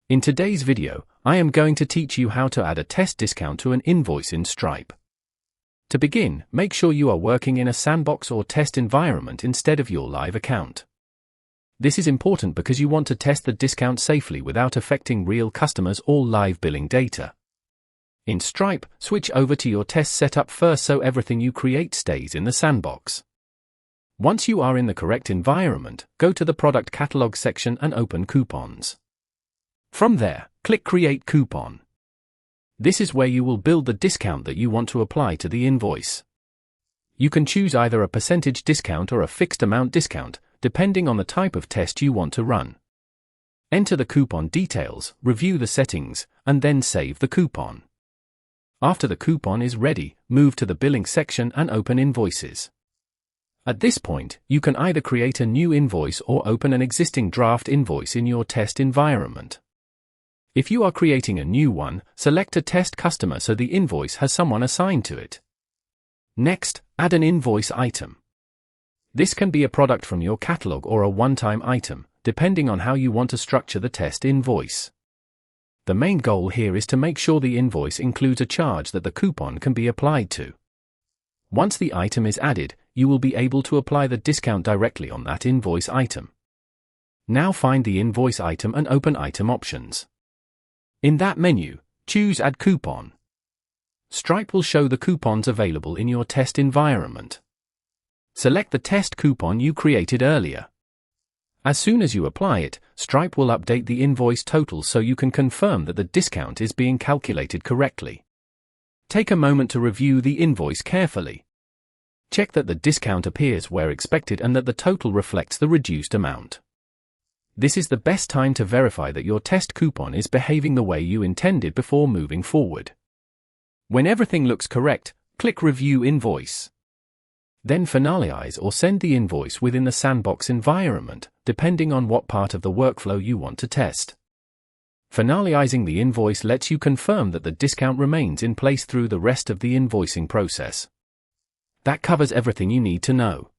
In today's video, I am going to teach you how to add a test discount to an invoice in Stripe. To begin, make sure you are working in a sandbox or test environment instead of your live account. This is important because you want to test the discount safely without affecting real customers or live billing data. In Stripe, switch over to your test setup first so everything you create stays in the sandbox. Once you are in the correct environment, go to the product catalog section and open coupons. From there, click Create Coupon. This is where you will build the discount that you want to apply to the invoice. You can choose either a percentage discount or a fixed amount discount, depending on the type of test you want to run. Enter the coupon details, review the settings, and then save the coupon. After the coupon is ready, move to the billing section and open Invoices. At this point, you can either create a new invoice or open an existing draft invoice in your test environment. If you are creating a new one, select a test customer so the invoice has someone assigned to it. Next, add an invoice item. This can be a product from your catalog or a one-time item, depending on how you want to structure the test invoice. The main goal here is to make sure the invoice includes a charge that the coupon can be applied to. Once the item is added, you will be able to apply the discount directly on that invoice item. Now find the invoice item and open Item Options. In that menu, choose Add Coupon. Stripe will show the coupons available in your test environment. Select the test coupon you created earlier. As soon as you apply it, Stripe will update the invoice total so you can confirm that the discount is being calculated correctly. Take a moment to review the invoice carefully. Check that the discount appears where expected and that the total reflects the reduced amount. This is the best time to verify that your test coupon is behaving the way you intended before moving forward. When everything looks correct, click Review Invoice. Then finalize or send the invoice within the sandbox environment, depending on what part of the workflow you want to test. Finalizing the invoice lets you confirm that the discount remains in place through the rest of the invoicing process. That covers everything you need to know.